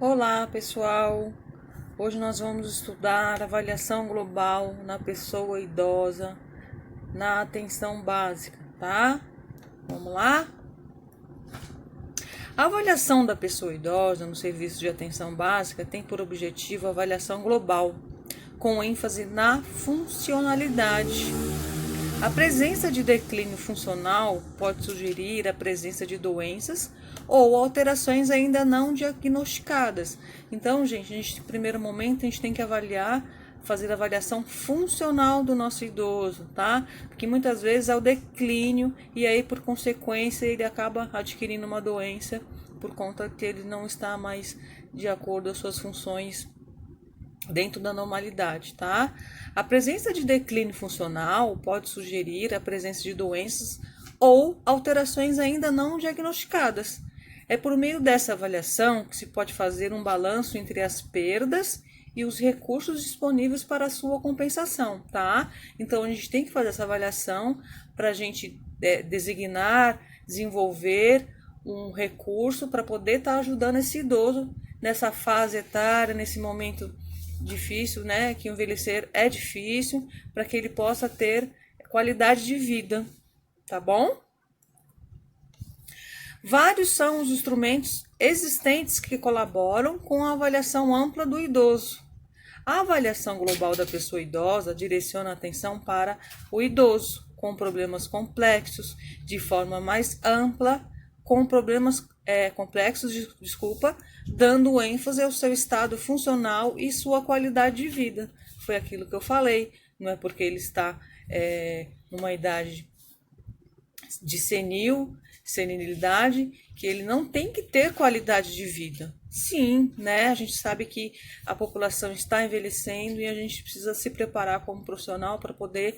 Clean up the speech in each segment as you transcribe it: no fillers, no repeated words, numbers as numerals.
Olá, pessoal! Hoje nós vamos estudar avaliação global na pessoa idosa na atenção básica, tá? Vamos lá? A avaliação da pessoa idosa no serviço de atenção básica tem por objetivo a avaliação global, com ênfase na funcionalidade. A presença de declínio funcional pode sugerir a presença de doenças ou alterações ainda não diagnosticadas. Então, gente, no primeiro momento, a gente tem que fazer a avaliação funcional do nosso idoso, tá? Porque muitas vezes é o declínio e aí, por consequência, ele acaba adquirindo uma doença por conta que ele não está mais de acordo com as suas funções dentro da normalidade, tá? A presença de declínio funcional pode sugerir a presença de doenças ou alterações ainda não diagnosticadas. É por meio dessa avaliação que se pode fazer um balanço entre as perdas e os recursos disponíveis para a sua compensação, tá? Então a gente tem que fazer essa avaliação para a gente designar, desenvolver um recurso para poder estar ajudando esse idoso nessa fase etária, nesse momento difícil, né? Que envelhecer é difícil, para que ele possa ter qualidade de vida, tá bom? Vários são os instrumentos existentes que colaboram com a avaliação ampla do idoso. A avaliação global da pessoa idosa direciona a atenção para o idoso com problemas complexos de forma mais ampla, com problemas complexos, dando ênfase ao seu estado funcional e sua qualidade de vida. Foi aquilo que eu falei, não é porque ele está numa idade de senilidade, que ele não tem que ter qualidade de vida. Sim, né? A gente sabe que a população está envelhecendo e a gente precisa se preparar como profissional para poder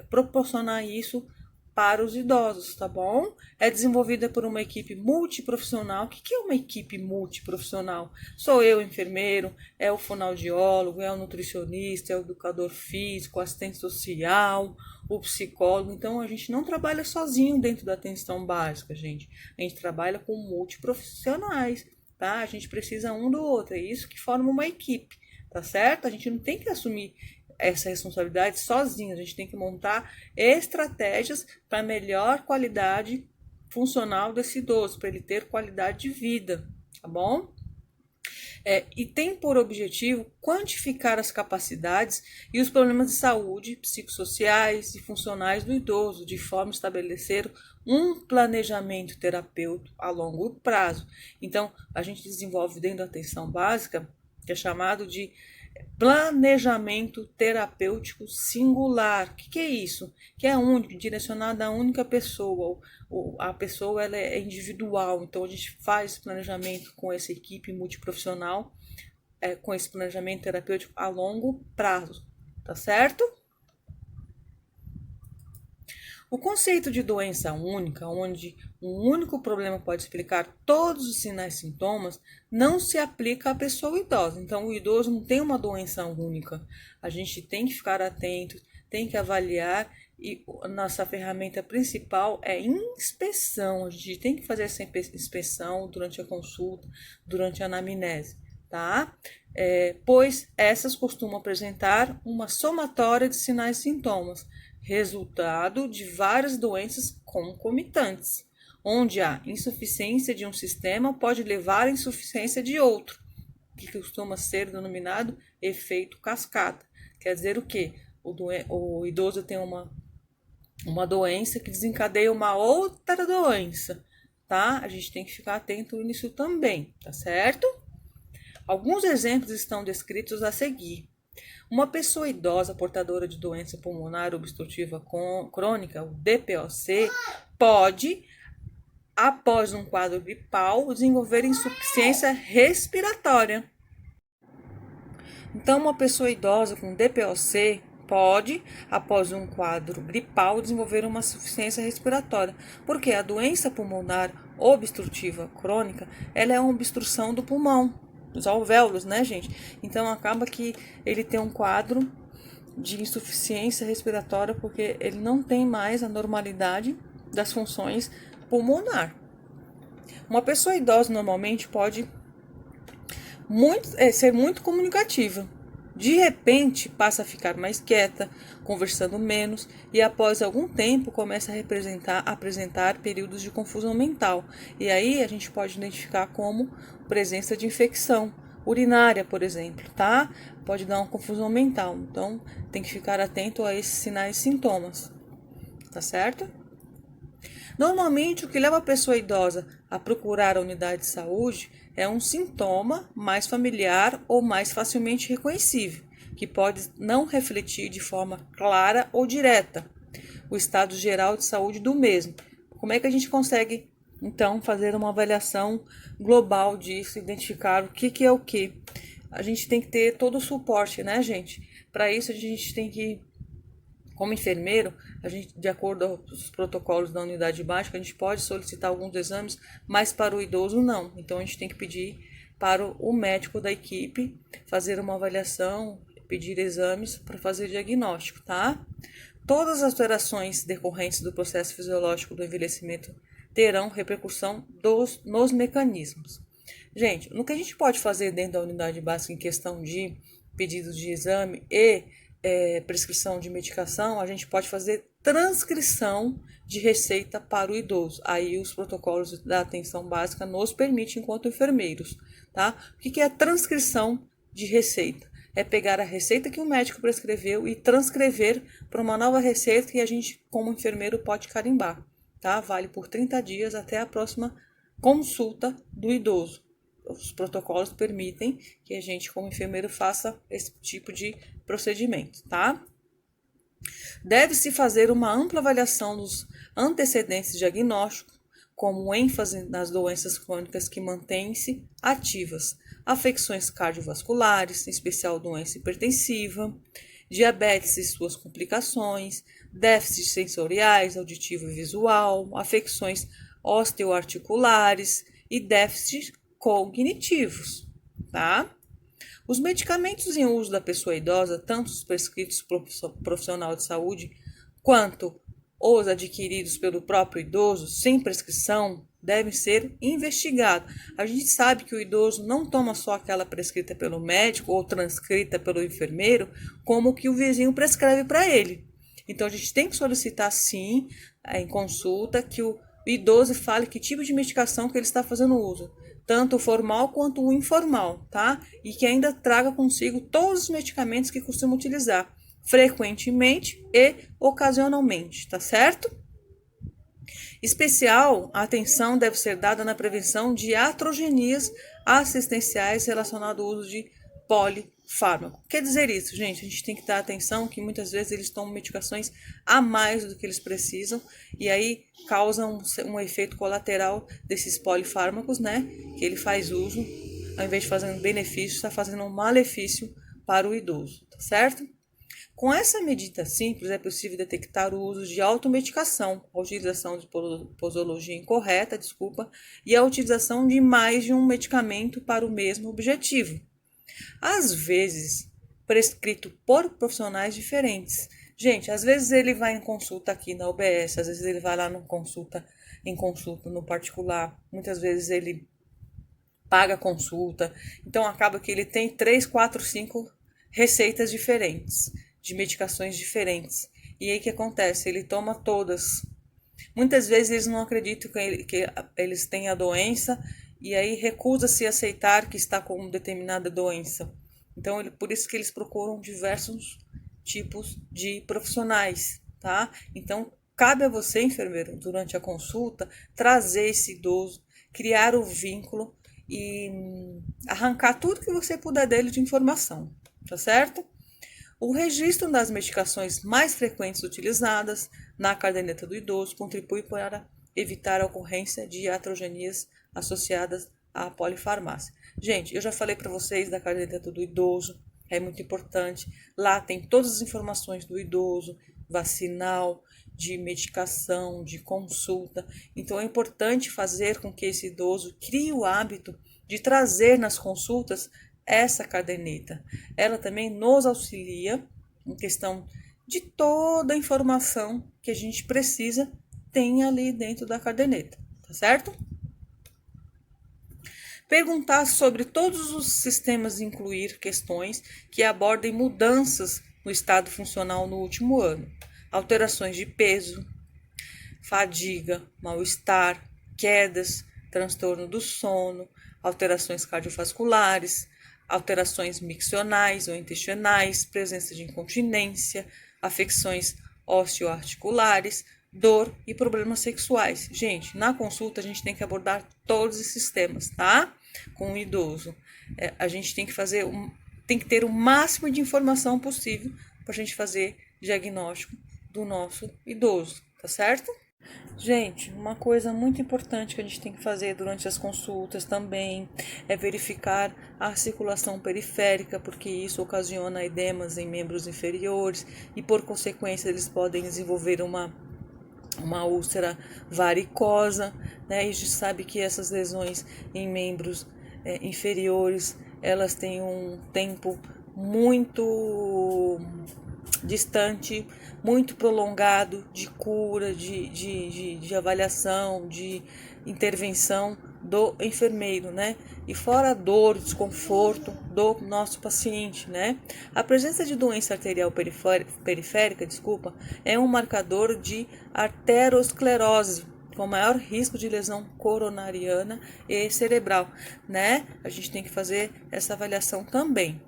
proporcionar isso para os idosos, tá bom? É desenvolvida por uma equipe multiprofissional. O que é uma equipe multiprofissional? Sou eu, enfermeiro, é o fonoaudiólogo, é o nutricionista, é o educador físico, o assistente social, o psicólogo. Então a gente não trabalha sozinho dentro da atenção básica, gente. A gente trabalha com multiprofissionais, tá? A gente precisa um do outro, é isso que forma uma equipe, tá certo? A gente não tem que assumir essa responsabilidade sozinho, a gente tem que montar estratégias para melhor qualidade funcional desse idoso, para ele ter qualidade de vida, tá bom? E tem por objetivo quantificar as capacidades e os problemas de saúde, psicossociais e funcionais do idoso, de forma a estabelecer um planejamento terapêutico a longo prazo. Então, a gente desenvolve dentro da atenção básica, que é chamado de planejamento terapêutico singular. O que é isso? Que é único, direcionado a única pessoa. A pessoa ela é individual, então a gente faz planejamento com essa equipe multiprofissional, com esse planejamento terapêutico a longo prazo, tá certo? O conceito de doença única, onde um único problema pode explicar todos os sinais e sintomas, não se aplica à pessoa idosa. Então, o idoso não tem uma doença única. A gente tem que ficar atento, tem que avaliar e nossa ferramenta principal é inspeção. A gente tem que fazer essa inspeção durante a consulta, durante a anamnese, tá? Pois essas costumam apresentar uma somatória de sinais e sintomas, resultado de várias doenças concomitantes, onde a insuficiência de um sistema pode levar à insuficiência de outro, que costuma ser denominado efeito cascata. Quer dizer o quê? O idoso tem uma doença que desencadeia uma outra doença, tá? A gente tem que ficar atento nisso também, tá certo? Alguns exemplos estão descritos a seguir. Uma pessoa idosa portadora de doença pulmonar obstrutiva crônica, o DPOC, pode, após um quadro gripal, desenvolver insuficiência respiratória. Então, uma pessoa idosa com DPOC pode, após um quadro gripal, desenvolver uma insuficiência respiratória, porque a doença pulmonar obstrutiva crônica, ela é uma obstrução do pulmão, dos alvéolos, né, gente? Então acaba que ele tem um quadro de insuficiência respiratória porque ele não tem mais a normalidade das funções pulmonar. Uma pessoa idosa normalmente pode ser muito comunicativa. De repente, passa a ficar mais quieta, conversando menos e após algum tempo começa a apresentar períodos de confusão mental. E aí a gente pode identificar como presença de infecção urinária, por exemplo, tá? Pode dar uma confusão mental. Então, tem que ficar atento a esses sinais e sintomas, tá certo? Normalmente, o que leva a pessoa idosa a procurar a unidade de saúde é um sintoma mais familiar ou mais facilmente reconhecível, que pode não refletir de forma clara ou direta o estado geral de saúde do mesmo. Como é que a gente consegue, então, fazer uma avaliação global disso, identificar o que é o que? A gente tem que ter todo o suporte, né, gente? Para isso, a gente tem que, como enfermeiro, a gente, de acordo com os protocolos da unidade básica, a gente pode solicitar alguns exames, mas para o idoso não. Então a gente tem que pedir para o médico da equipe fazer uma avaliação, pedir exames para fazer diagnóstico, tá? Todas as alterações decorrentes do processo fisiológico do envelhecimento terão repercussão nos mecanismos. Gente, no que a gente pode fazer dentro da unidade básica em questão de pedidos de exame e prescrição de medicação, a gente pode fazer transcrição de receita para o idoso. Aí os protocolos da atenção básica nos permitem enquanto enfermeiros, tá? O que é a transcrição de receita? É pegar a receita que o médico prescreveu e transcrever para uma nova receita que a gente, como enfermeiro, pode carimbar, tá? Vale por 30 dias até a próxima consulta do idoso. Os protocolos permitem que a gente, como enfermeiro, faça esse tipo de procedimento, tá? Deve-se fazer uma ampla avaliação dos antecedentes diagnósticos, como ênfase nas doenças crônicas que mantêm-se ativas, afecções cardiovasculares, em especial doença hipertensiva, diabetes e suas complicações, déficits sensoriais, auditivo e visual, afecções osteoarticulares e déficits cognitivos, tá? Os medicamentos em uso da pessoa idosa, tanto os prescritos por profissional de saúde, quanto os adquiridos pelo próprio idoso, sem prescrição, devem ser investigados. A gente sabe que o idoso não toma só aquela prescrita pelo médico ou transcrita pelo enfermeiro, como que o vizinho prescreve para ele. Então, a gente tem que solicitar, sim, em consulta, que o idoso fale que tipo de medicação que ele está fazendo uso, tanto o formal quanto o informal, tá? E que ainda traga consigo todos os medicamentos que costuma utilizar, frequentemente e ocasionalmente, tá certo? Especial atenção deve ser dada na prevenção de iatrogenias assistenciais relacionadas ao uso de polifármaco. Quer dizer isso, gente? A gente tem que dar atenção que muitas vezes eles tomam medicações a mais do que eles precisam e aí causam um efeito colateral desses polifármacos, né? Que ele faz uso, ao invés de fazer um benefício, está fazendo um malefício para o idoso, tá certo? Com essa medida simples, é possível detectar o uso de automedicação, a utilização de posologia incorreta, e a utilização de mais de um medicamento para o mesmo objetivo. Às vezes, prescrito por profissionais diferentes. Gente, às vezes ele vai em consulta aqui na UBS, às vezes ele vai lá em consulta no particular, muitas vezes ele paga consulta, então acaba que ele tem 3, 4, 5 receitas diferentes, de medicações diferentes. E aí o que acontece? Ele toma todas. Muitas vezes eles não acreditam que eles têm a doença e aí recusa-se a aceitar que está com determinada doença. Então, por isso que eles procuram diversos tipos de profissionais, tá? Então, cabe a você, enfermeiro, durante a consulta, trazer esse idoso, criar o vínculo e arrancar tudo que você puder dele de informação, tá certo? O registro das medicações mais frequentes utilizadas na caderneta do idoso contribui para evitar a ocorrência de iatrogenias associadas à polifarmácia. Gente, eu já falei para vocês da caderneta do idoso, é muito importante. Lá tem todas as informações do idoso, vacinal, de medicação, de consulta. Então é importante fazer com que esse idoso crie o hábito de trazer nas consultas essa caderneta. Ela também nos auxilia em questão de toda a informação que a gente precisa tem ali dentro da caderneta, tá certo? Perguntar sobre todos os sistemas e incluir questões que abordem mudanças no estado funcional no último ano, alterações de peso, fadiga, mal-estar, quedas, transtorno do sono, alterações cardiovasculares, alterações miccionais ou intestinais, presença de incontinência, afecções osteoarticulares, dor e problemas sexuais. Gente, na consulta a gente tem que abordar todos esses temas, tá? Com o idoso. A gente tem que tem que ter o máximo de informação possível para a gente fazer diagnóstico do nosso idoso, tá certo? Gente, uma coisa muito importante que a gente tem que fazer durante as consultas também é verificar a circulação periférica, porque isso ocasiona edemas em membros inferiores e, por consequência, eles podem desenvolver uma úlcera varicosa, né? E a gente sabe que essas lesões em membros inferiores, elas têm um tempo muito distante, muito prolongado de cura, de avaliação, de intervenção do enfermeiro, né? E fora a dor, desconforto do nosso paciente, né? A presença de doença arterial periférica, é um marcador de arteriosclerose, com maior risco de lesão coronariana e cerebral, né? A gente tem que fazer essa avaliação também.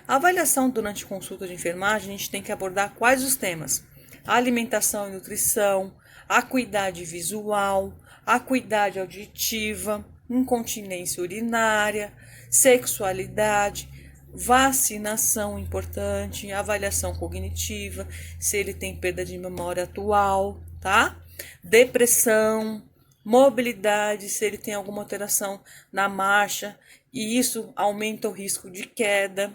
A avaliação durante consulta de enfermagem, a gente tem que abordar quais os temas? A alimentação e nutrição, a acuidade visual, a acuidade auditiva, incontinência urinária, sexualidade, vacinação importante, avaliação cognitiva, se ele tem perda de memória atual, tá? Depressão, mobilidade, se ele tem alguma alteração na marcha, e isso aumenta o risco de queda.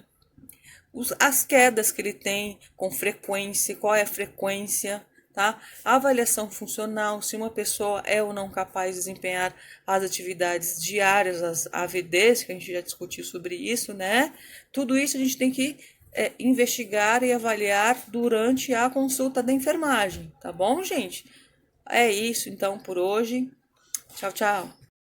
As quedas que ele tem com frequência, qual é a frequência, tá? A avaliação funcional, se uma pessoa é ou não capaz de desempenhar as atividades diárias, as AVDs, que a gente já discutiu sobre isso, né? Tudo isso a gente tem que investigar e avaliar durante a consulta da enfermagem, tá bom, gente? É isso então por hoje. Tchau, tchau.